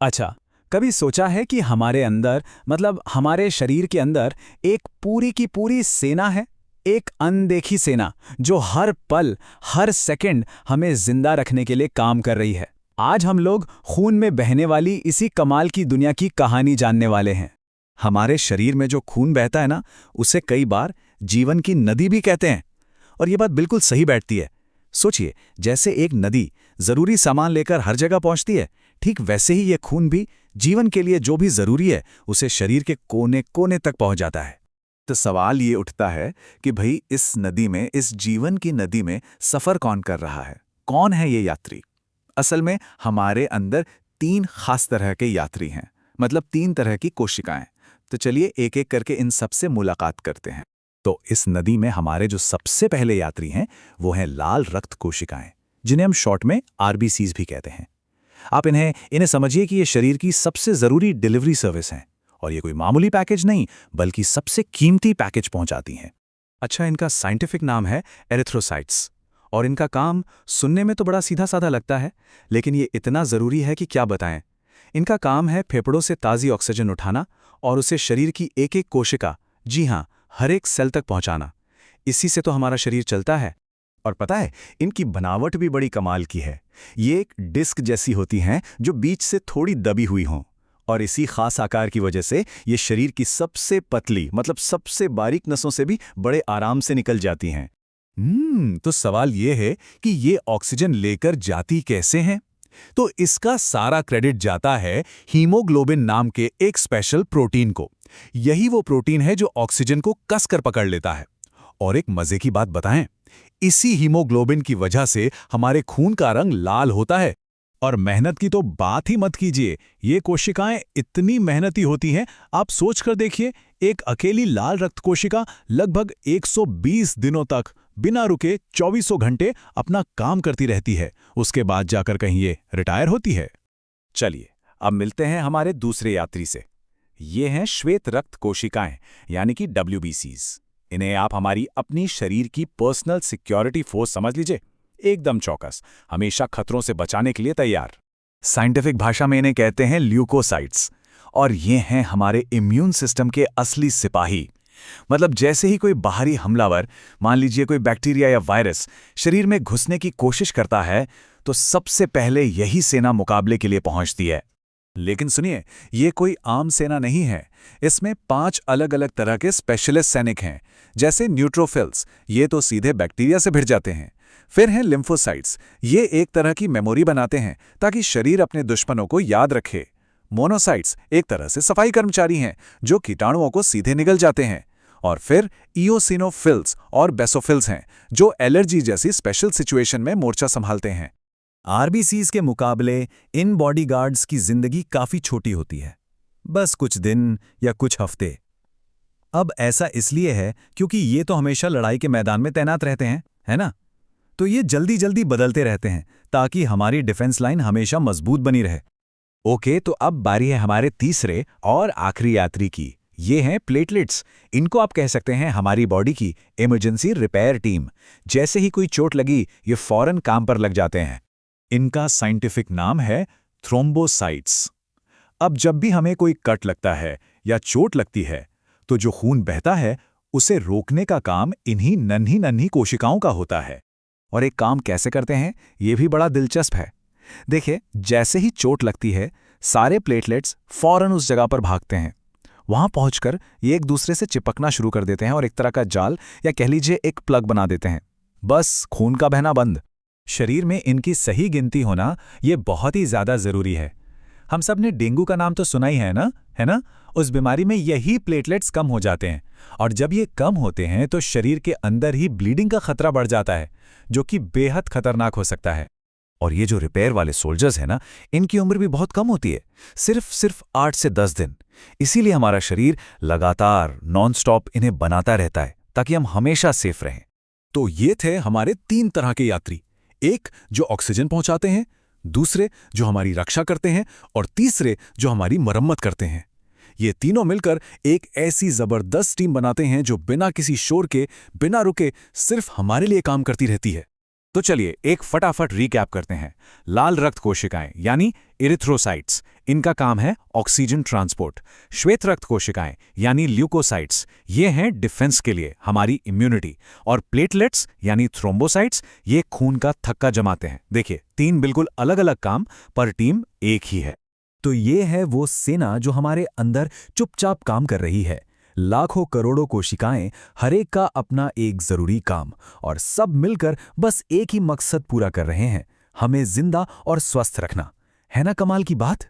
अच्छा, कभी सोचा है कि हमारे अंदर मतलब हमारे शरीर के अंदर एक पूरी की पूरी सेना है? एक अनदेखी सेना जो हर पल, हर सेकंड हमें जिंदा रखने के लिए काम कर रही है। आज हम लोग खून में बहने वाली इसी कमाल की दुनिया की कहानी जानने वाले हैं। हमारे शरीर में जो खून बहता है ना, उसे कई बार जीवन की नदी भी कहते हैं। और ये बात बिल्कुल सही बैठती है। सोचिए, जैसे एक नदी जरूरी सामान लेकर हर जगह पहुंचती है, ठीक वैसे ही ये खून भी जीवन के लिए जो भी जरूरी है उसे शरीर के कोने कोने तक पहुंच जाता है। तो सवाल ये उठता है कि भाई इस नदी में, इस जीवन की नदी में सफर कौन कर रहा है? कौन है ये यात्री? असल में हमारे अंदर तीन खास तरह के यात्री हैं, मतलब तीन तरह की कोशिकाएं। तो चलिए एक एक करके इन सबसे मुलाकात करते हैं। तो इस नदी में हमारे जो सबसे पहले यात्री हैं वो हैं लाल रक्त कोशिकाएं, जिन्हें हम शॉर्ट में आरबीसीज भी कहते हैं। आप इन्हें समझिए कि ये शरीर की सबसे जरूरी डिलीवरी सर्विस हैं, और ये कोई मामूली पैकेज नहीं बल्कि सबसे कीमती पैकेज पहुंचाती हैं। अच्छा, इनका साइंटिफिक नाम है एरिथ्रोसाइट्स, और इनका काम सुनने में तो बड़ा सीधा साधा लगता है, लेकिन ये इतना जरूरी है कि क्या बताएं। इनका काम है फेफड़ों से ताज़ी ऑक्सीजन उठाना और उसे शरीर की एक एक कोशिका, जी हाँ, हर एक सेल तक पहुंचाना। इसी से तो हमारा शरीर चलता है। और पता है, इनकी बनावट भी बड़ी कमाल की है। ये एक डिस्क जैसी होती हैं जो बीच से थोड़ी दबी हुई हों, और इसी खास आकार की वजह से ये शरीर की सबसे पतली, मतलब सबसे बारीक नसों से भी बड़े आराम से निकल जाती हैं। तो सवाल ये है कि ये ऑक्सीजन लेकर जाती कैसे हैं? तो इसका सारा क्रेडिट जाता है हीमोग्लोबिन नाम के एक स्पेशल प्रोटीन को। यही वो प्रोटीन है जो ऑक्सीजन को कसकर पकड़ लेता है। और एक मजे की बात बताएं, इसी हीमोग्लोबिन की वजह से हमारे खून का रंग लाल होता है। और मेहनत की तो बात ही मत कीजिए, ये कोशिकाएं इतनी मेहनती होती हैं, आप सोच कर देखिए, एक अकेली लाल रक्त कोशिका लगभग 120 दिनों तक बिना रुके 24 घंटे अपना काम करती रहती है। उसके बाद जाकर कहीं ये रिटायर होती है। चलिए अब मिलते हैं हमारे दूसरे यात्री से। ये हैं श्वेत रक्त कोशिकाएं, यानी कि WBCs। इन्हें आप हमारी अपनी शरीर की पर्सनल सिक्योरिटी फोर्स समझ लीजिए। एकदम चौकस, हमेशा खतरों से बचाने के लिए तैयार। साइंटिफिक भाषा में इन्हें कहते हैं ल्यूकोसाइट्स। और ये हैं हमारे इम्यून सिस्टम के असली सिपाही। मतलब जैसे ही कोई बाहरी हमलावर, मान लीजिए कोई बैक्टीरिया या वायरस, शरीर में घुसने की कोशिश करता है, तो सबसे पहले यही सेना मुकाबले के लिए पहुंचती है। लेकिन सुनिए, ये कोई आम सेना नहीं है। इसमें 5 अलग अलग तरह के स्पेशलिस्ट सैनिक हैं। जैसे न्यूट्रोफिल्स, ये तो सीधे बैक्टीरिया से भिड़ जाते हैं। फिर हैं लिम्फोसाइट्स, ये एक तरह की मेमोरी बनाते हैं ताकि शरीर अपने दुश्मनों को याद रखे। मोनोसाइट्स एक तरह से सफाई कर्मचारी हैं जो कीटाणुओं को सीधे निगल जाते हैं। और फिर इओसिनोफिल्स और बेसोफिल्स हैं जो एलर्जी जैसी स्पेशल सिचुएशन में मोर्चा संभालते हैं। आरबीसीज के मुकाबले इन बॉडीगार्ड्स की जिंदगी काफी छोटी होती है, बस कुछ दिन या कुछ हफ्ते। अब ऐसा इसलिए है क्योंकि ये तो हमेशा लड़ाई के मैदान में तैनात रहते हैं, है ना? तो ये जल्दी जल्दी बदलते रहते हैं ताकि हमारी डिफेंस लाइन हमेशा मजबूत बनी रहे। ओके, तो अब बारी है हमारे तीसरे और आखिरी यात्री की। ये हैं प्लेटलेट्स। इनको आप कह सकते हैं हमारी बॉडी की इमरजेंसी रिपेयर टीम। जैसे ही कोई चोट लगी, ये फौरन काम पर लग जाते हैं। इनका साइंटिफिक नाम है थ्रोम्बोसाइट्स। अब जब भी हमें कोई कट लगता है या चोट लगती है, तो जो खून बहता है उसे रोकने का काम इन्हीं नन्ही नन्ही कोशिकाओं का होता है। और एक काम कैसे करते हैं, ये भी बड़ा दिलचस्प है। देखिए, जैसे ही चोट लगती है, सारे प्लेटलेट्स फौरन उस जगह पर भागते हैं। वहां पहुंचकर ये एक दूसरे से चिपकना शुरू कर देते हैं और एक तरह का जाल, या कह लीजिए एक प्लग बना देते हैं। बस खून का बहना बंद। शरीर में इनकी सही गिनती होना ये बहुत ही ज्यादा जरूरी है। हम सब ने डेंगू का नाम तो सुना ही है ना, है ना? उस बीमारी में यही प्लेटलेट्स कम हो जाते हैं, और जब ये कम होते हैं तो शरीर के अंदर ही ब्लीडिंग का खतरा बढ़ जाता है, जो कि बेहद खतरनाक हो सकता है। और ये जो रिपेयर वाले सोल्जर्स हैं ना, इनकी उम्र भी बहुत कम होती है, सिर्फ 8 से 10 दिन। इसीलिए हमारा शरीर लगातार नॉन स्टॉप इन्हें बनाता रहता है ताकि हम हमेशा सेफ रहें। तो ये थे हमारे 3 तरह के यात्री। एक जो ऑक्सीजन पहुंचाते हैं, दूसरे जो हमारी रक्षा करते हैं, और तीसरे जो हमारी मरम्मत करते हैं। ये तीनों मिलकर एक ऐसी जबरदस्त टीम बनाते हैं जो बिना किसी शोर के, बिना रुके सिर्फ हमारे लिए काम करती रहती है। तो चलिए एक फटाफट रीकैप करते हैं। लाल रक्त कोशिकाएं यानी इरिथ्रोसाइट्स, इनका काम है ऑक्सीजन ट्रांसपोर्ट। श्वेत रक्त कोशिकाएं यानी ल्यूकोसाइट्स, ये हैं डिफेंस के लिए, हमारी इम्यूनिटी। और प्लेटलेट्स यानी थ्रोम्बोसाइट्स, ये खून का थक्का जमाते हैं। देखिए, 3 बिल्कुल अलग अलग काम, पर टीम एक ही है। तो ये है वो सेना जो हमारे अंदर चुपचाप काम कर रही है। लाखों करोड़ों कोशिकाएं, हर एक का अपना एक जरूरी काम, और सब मिलकर बस एक ही मकसद पूरा कर रहे हैं, हमें जिंदा और स्वस्थ रखना। है ना कमाल की बात?